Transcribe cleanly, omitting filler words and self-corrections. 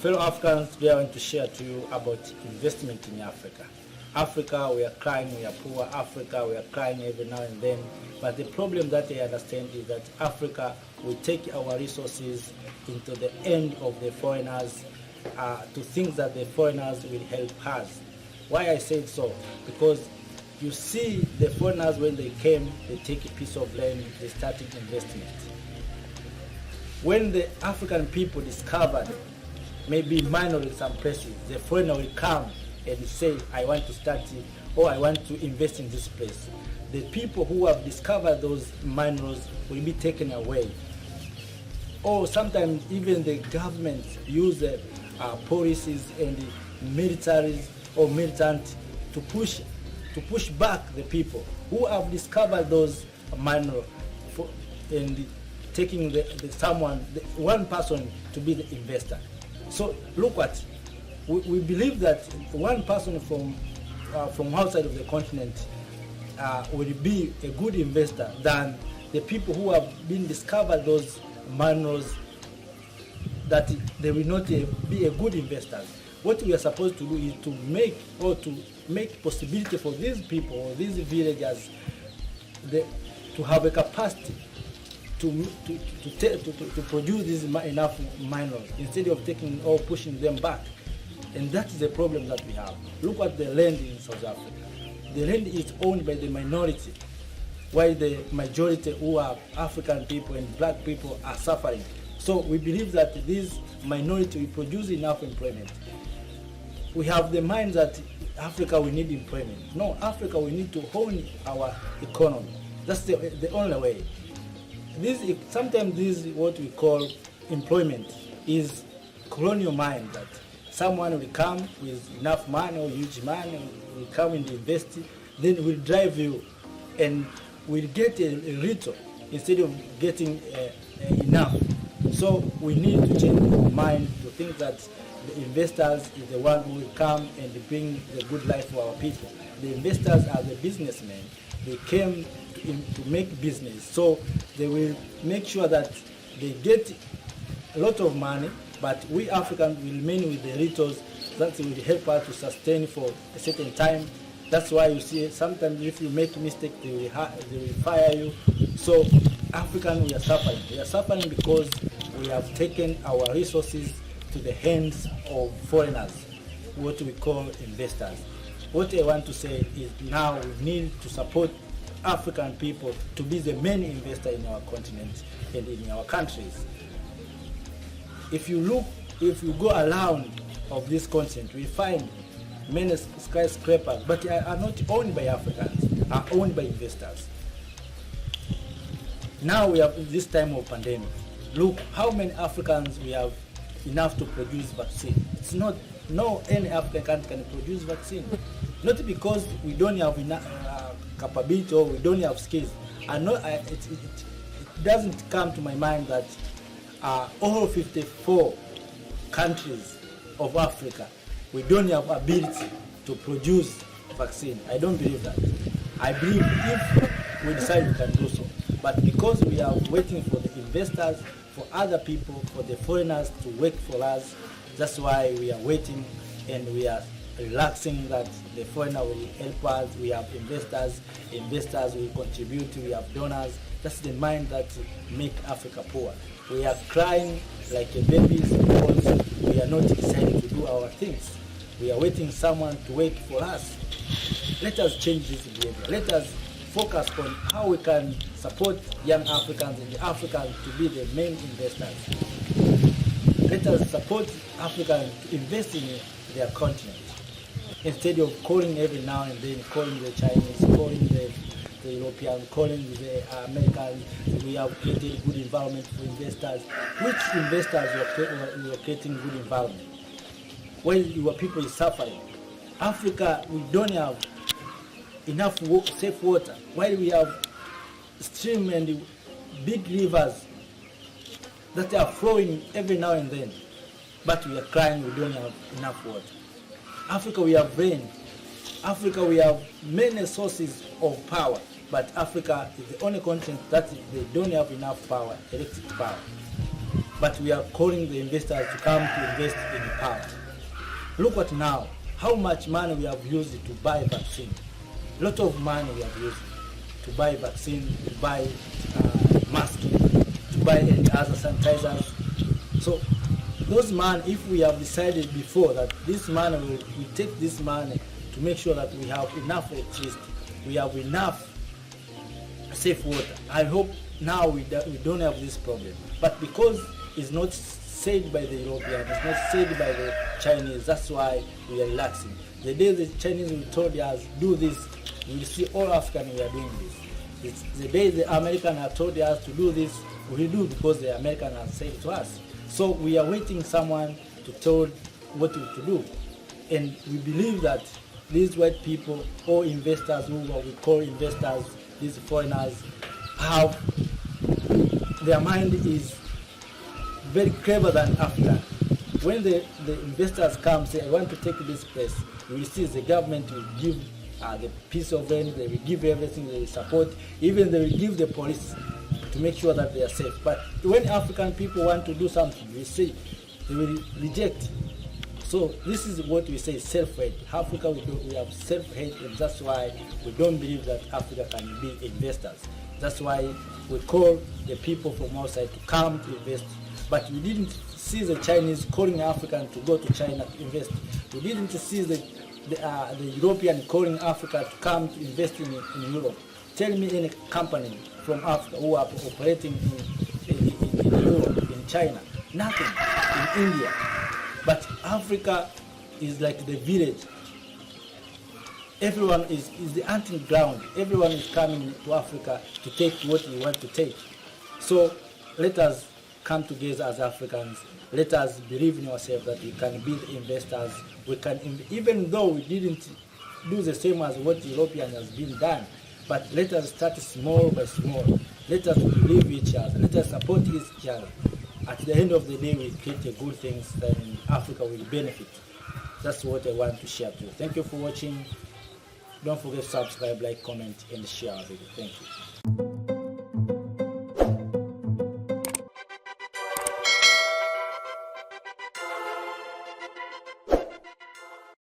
Fellow Africans, today I want to share to you about investment in Africa. Africa, we are crying, we are poor. Africa, we are crying every now and then. But the problem that I understand is that Africa will take our resources into the end of the foreigners to think that the foreigners will help us. Why I say so? Because you see the foreigners when they came, they take a piece of land, they started investment. When the African people discovered maybe minor in some places, the foreigner will come and say, I want to start it, or I want to invest in this place. The people who have discovered those miners will be taken away. Or sometimes even the government use policies and militaries or militant to push back the people who have discovered those miners and taking one person to be the investor. So look what we believe that one person from outside of the continent will be a good investor than the people who have been discovered those minerals, that they will not be a good investors. What we are supposed to do is to make possibility for these people or these villagers to have a capacity to produce these enough minerals instead of taking or pushing them back. And that is the problem that we have. Look at the land in South Africa. The land is owned by the minority, while the majority, who are African people and black people, are suffering. So we believe that this minority will produce enough employment. We have the mind that Africa will need employment. No, Africa will need to own our economy. That's the only way. Sometimes this what we call employment is colonial mind, that someone will come with enough money or huge money, will come and invest, then will drive you and will get a little instead of getting enough. So we need to change our mind to think that the investors is the one who will come and bring the good life for our people. The investors are the businessmen. They came to make business, so they will make sure that they get a lot of money, but we Africans will remain with the littles that will help us to sustain for a certain time. That's why you see sometimes if you make a mistake, they will fire you. So Africans, we are suffering. We are suffering because we have taken our resources to the hands of foreigners, what we call investors. What I want to say is now we need to support African people to be the main investor in our continent and in our countries. If you go around of this continent, we find many skyscrapers, but they are not owned by Africans, are owned by investors. Now we have this time of pandemic. Look how many Africans we have enough to produce vaccine. It's not, no any African can produce vaccine. Not because we don't have enough capability or we don't have skills. It doesn't come to my mind that all 54 countries of Africa, we don't have ability to produce vaccine. I don't believe that. I believe if we decide we can do so. But because we are waiting for the investors, for other people, for the foreigners to work for us, that's why we are waiting and we are relaxing that the foreigner will help us. We have investors will contribute, we have donors. That's the mind that make Africa poor. We are crying like a babies because we are not deciding to do our things. We are waiting someone to work for us. Let us change this behavior. Let us focus on how we can support young Africans and the Africans to be the main investors. Let us support Africans to invest in their continent, instead of calling every now and then, calling the Chinese, calling the Europeans, calling the Americans. We have created good environment for investors. Which investors were creating good environment? When your people is suffering. Africa, we don't have enough safe water. While we have stream and big rivers that are flowing every now and then, but we are crying we don't have enough water. Africa, we have rain. Africa, we have many sources of power, but Africa is the only continent that they don't have enough power, electric power. but we are calling the investors to come to invest in power. Look at now, how much money we have used to buy vaccine. A lot of money we have used to buy vaccine, to buy masks, to buy any other sanitizers. So those money, if we have decided before that this money, we take this money to make sure that we have enough electricity, we have enough safe water. I hope now we don't have this problem. But because it's not said by the Europeans, it's not said by the Chinese, that's why we are relaxing. The day the Chinese will told us, do this, we will see all Africans we are doing this. It's the day the Americans have told us to do this, we do because the Americans have said to us. So we are waiting someone to tell what to do. And we believe that these white people or investors, who we call investors, these foreigners, have their mind is very clever than Africa. When the investors come say, I want to take this place, you will see the government will give the piece of land, they will give everything, they will support, even they will give the police to make sure that they are safe. But when African people want to do something, we see they will reject. So this is what we say, self-hate. Africa, we have self-hate, and that's why we don't believe that Africa can be investors. That's why we call the people from outside to come to invest. But we didn't see the Chinese calling Africans to go to China to invest. We didn't see the European calling Africa to come to invest in Europe. Tell me any company from Africa who are operating in Europe, in China. Nothing. In India. But Africa is like the village. Everyone is the hunting ground. Everyone is coming to Africa to take what we want to take. So let us come together as Africans. Let us believe in ourselves that we can be the investors. We can, even though we didn't do the same as what European has been done, but let us start small by small. Let us believe each other. Let us support each other. At the end of the day, we create a good things that Africa will benefit. That's what I want to share to you. Thank you for watching. Don't forget to subscribe, like, comment, and share our video. Thank you.